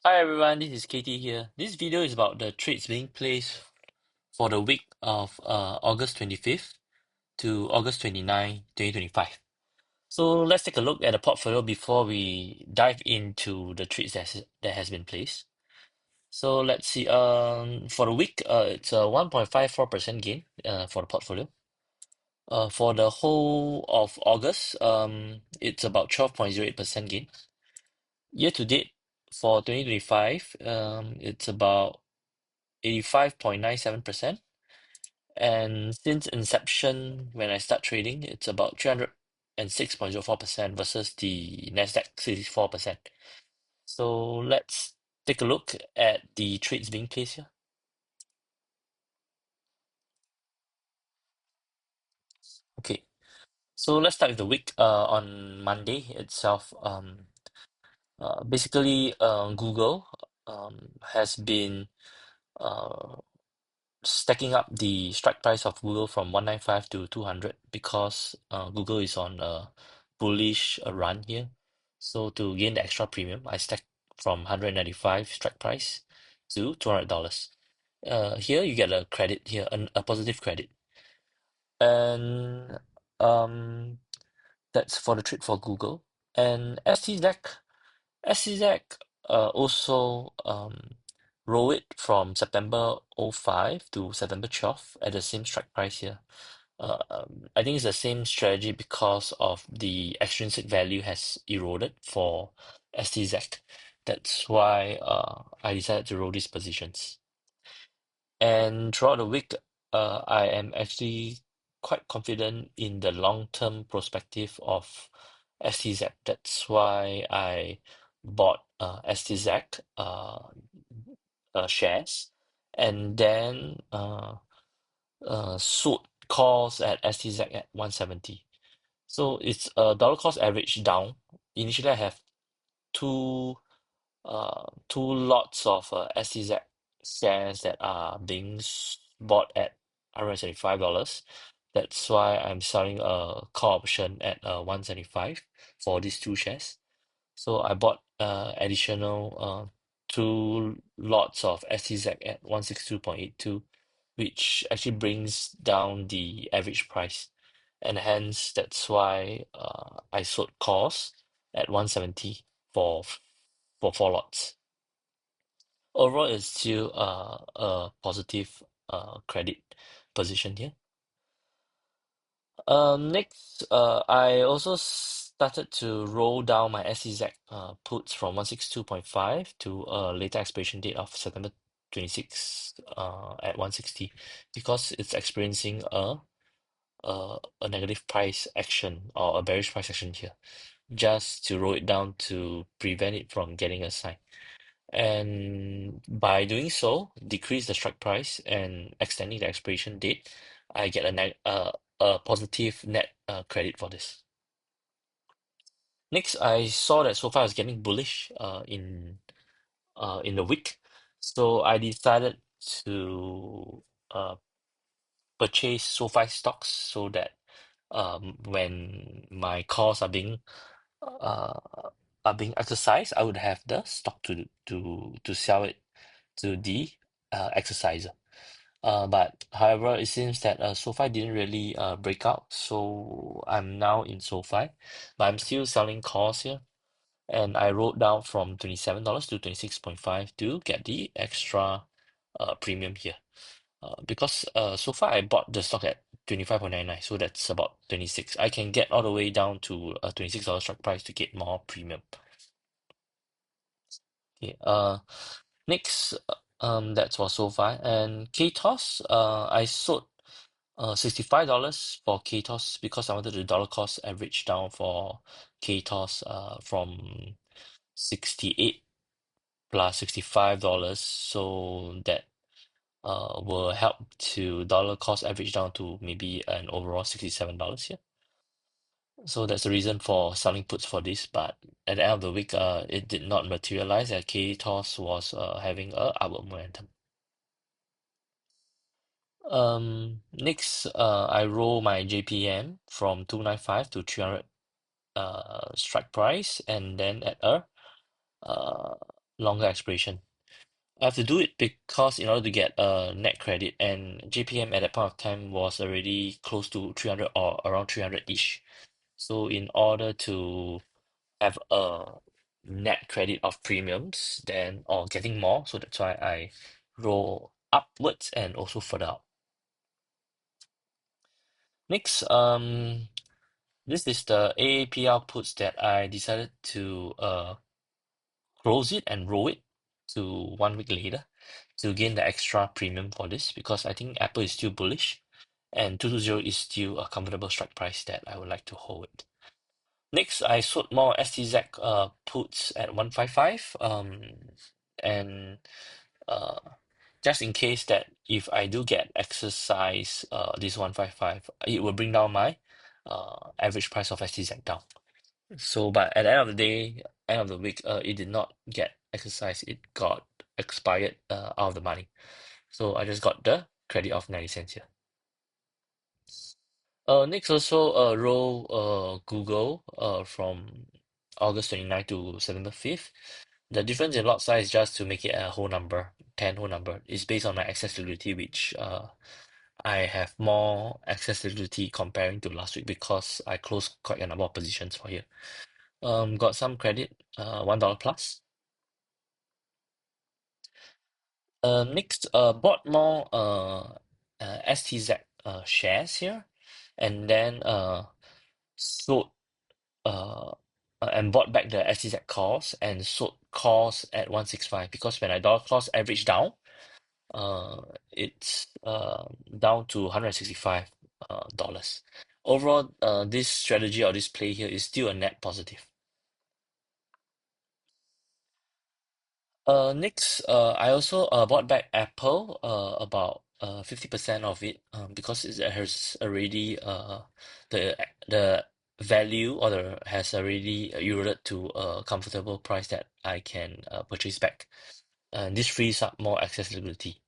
Hi everyone, this is Katie here. This video is about the trades being placed for the week of August 25th to August 29, 2025. So let's take a look at the portfolio before we dive into the trades that has been placed. So let's see. For the week, it's a 1.54% gain for the portfolio. For the whole of August, it's about 12.08% gain. Year to date for 2025, it's about 85.97%. And since inception, when I start trading, it's about 306.04% versus the Nasdaq 64%. So let's take a look at the trades being placed here. Okay, so let's start with the week on Monday itself. Basically, Google has been uh, stacking up the strike price of Google from 195 to 200 because Google is on a bullish run here. So to gain the extra premium, I stack from 195 strike price to $200. Here you get a credit here, a positive credit. And um, that's for the trade for Google. And STZ also roll it from September '05 to September 12 at the same strike price here. I think it's the same strategy because of the extrinsic value has eroded for STZ. That's why I decided to roll these positions. And throughout the week, I am actually quite confident in the long-term perspective of STZ. That's why I bought STZ shares and then sold calls at STZ at 170. So it's a dollar cost average down. Initially, I have two two lots of STZ shares that are being bought at $175. That's why I'm selling a call option at 175 for these two shares. So I bought additional two lots of STZ at 162.82, which actually brings down the average price. And hence, that's why I sold calls at 170 for for four lots. Overall, it's still a positive credit position here. Next, I also started to roll down my SEZ puts from 162.5 to a later expiration date of September 26 at 160 because it's experiencing a negative price action or a bearish price action here, just to roll it down to prevent it from getting a sign. And by doing so, decrease the strike price and extending the expiration date, I get a positive net credit for this. Next, I saw that SoFi was getting bullish in the week, so I decided to purchase SoFi stocks so that when my calls uh, are being exercised, I would have the stock to sell it to the exerciser. But however, it seems that SoFi didn't really break out, so I'm now in SoFi, but I'm still selling calls here, and I wrote down from $27 to 26.5 to get the extra premium here. Because so far I bought the stock at 25.99, so that's about 26. I can get all the way down to a $26 strike price to get more premium. Okay, next, that's for SoFi and KTOS. I sold $65 for KTOS because I wanted the dollar cost average down for KTOS from 68 plus $65, so that will help to dollar cost average down to maybe an overall $67 here. So that's the reason for selling puts for this, but at the end of the week, it did not materialize as KTOS was having a upward momentum. Next, I roll my JPM from 295 to 300 strike price, and then at a uh longer expiration. I have to do it because in order to get a net credit, and JPM at that point of time was already close to 300 or around 300-ish. So in order to have a net credit of premiums, then or getting more, so that's why I roll upwards and also further out. Next, this is the AAPL puts that I decided to close it and roll it to 1 week later to gain the extra premium for this because I think Apple is still bullish and 220 is still a comfortable strike price that I would like to hold it. Next, I sold more STZ puts at 155 and uh, just in case that if I do get exercise this 155, it will bring down my average price of STZ down. So, but at the end of the day, end of the week, it did not get exercised. It got expired out of the money. So I just got the credit of 90 cents here. Next also roll Google from August 29 to September 5th. The difference in lot size just to make it a whole number, 10 whole number. Is based on my excess liquidity, which I have more excess liquidity comparing to last week because I closed quite a number of positions for here. Got some credit, $1 plus. Next, bought more STZ shares here, and then sold and bought back the STZ calls and sold calls at 165 because when I dollar cost average down, it's down to $165 dollars. Overall, this strategy or this play here is still a net positive. Next, I also bought back Apple, about 50% of it, because it has already the the value or the has already eroded to a comfortable price that I can purchase back. And this frees up more accessibility.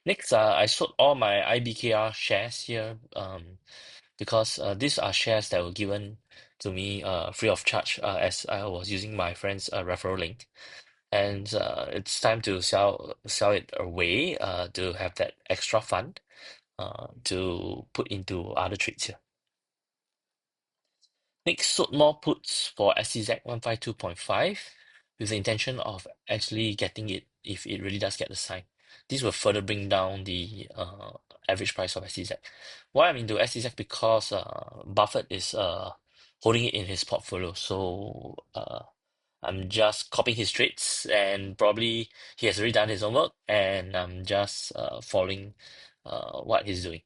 Next, I sold all my IBKR shares here, because these are shares that were given to me free of charge as I was using my friend's referral link. And it's time to sell it away to have that extra fund to put into other trades here. Next, sold more puts for SCZ 152.5 with the intention of actually getting it if it really does get the sign. This will further bring down the average price of SCZ. Why I'm into SCZ because Buffett is holding it in his portfolio. So I'm just copying his trades, and probably he has already done his homework, and I'm just following what he's doing.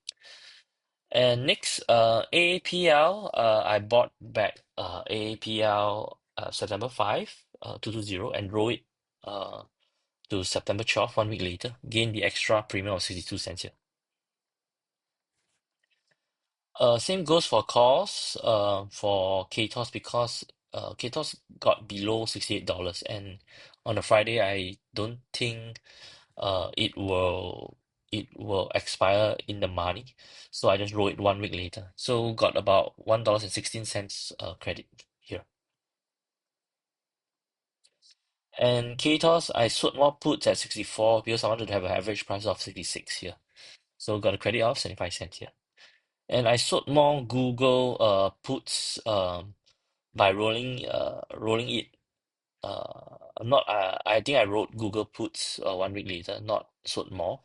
And next, AAPL, I bought back AAPL September 5, 220, and roll it to September 12, 1 week later, gain the extra premium of 62 cents here. Same goes for calls for KTOS because KTOS got below $68, and on a Friday I don't think it will expire in the money, so I just roll it 1 week later. So got about $1.16 credit here. And KTOS I sold more puts at 64 because I wanted to have an average price of 66 here. So got a credit of 75 cents here. And I sold more Google puts by rolling it. Not I think I wrote Google puts 1 week later, not sold more,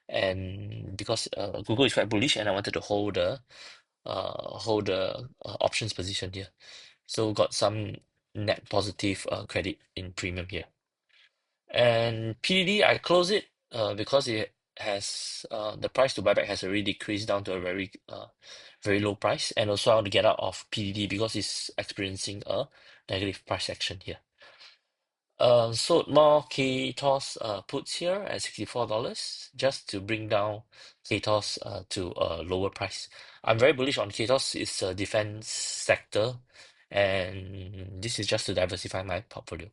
and because Google is quite bullish, and I wanted to hold the options position here, so got some net positive credit in premium here. And PDD I close it because it has the price to buy back has already decreased down to a very low price, and also I want to get out of PDD because it's experiencing a negative price action here. Sold more KTOS puts here at $64 just to bring down KTOS to a lower price. I'm very bullish on KTOS. It's a defense sector, and this is just to diversify my portfolio.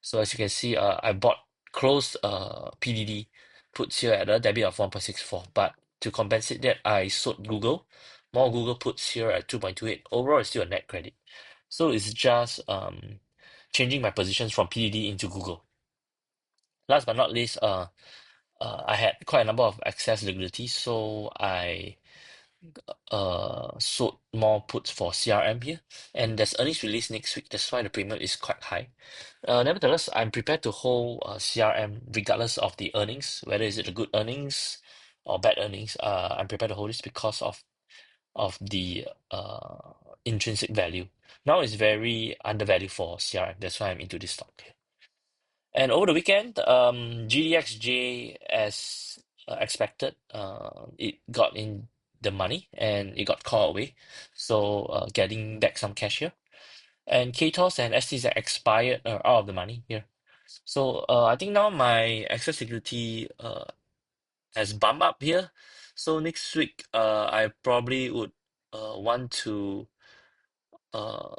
So as you can see, I bought closed PDD puts here at a debit of 1.64, but to compensate that, I sold more Google puts here at 2.28. Overall, it's still a net credit. So it's just changing my positions from PDD into Google. Last but not least, I had quite a number of excess liquidity, so I sold more puts for CRM here, and there's earnings release next week. That's why the premium is quite high. Nevertheless, I'm prepared to hold CRM regardless of the earnings, whether is it a good earnings or bad earnings. I'm prepared to hold this because of the intrinsic value. Now it's very undervalued for CRM. That's why I'm into this stock here. And over the weekend, GDXJ, as expected, it got in the money and it got called away. So getting back some cash here. And KTOS and STZ expired out of the money here. So I think now my access security has bumped up here. So next week, I probably would want to uh,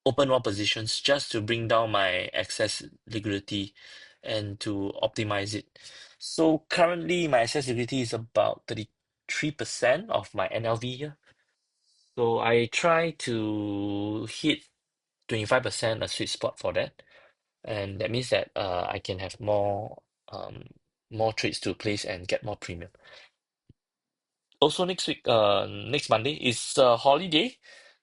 open more positions just to bring down my excess liquidity and to optimize it. So currently my excess liquidity is about 33% of my NLV here. So I try to hit 25% a sweet spot for that. And that means that I can have more trades to place and get more premium. Also next week, next Monday is a holiday,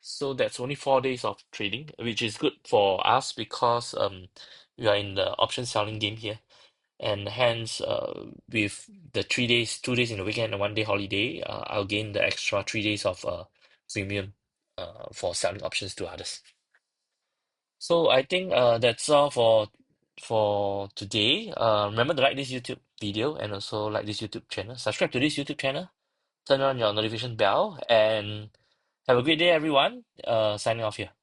so that's only 4 days of trading, which is good for us because we are in the option selling game here, and hence with the 3 days, 2 days in the weekend and 1 day holiday, I'll gain the extra 3 days of premium for selling options to others. So I think that's all for today. Remember to like this YouTube video and also like this YouTube channel. Subscribe to this YouTube channel, turn on your notification bell, and have a great day, everyone. Signing off here.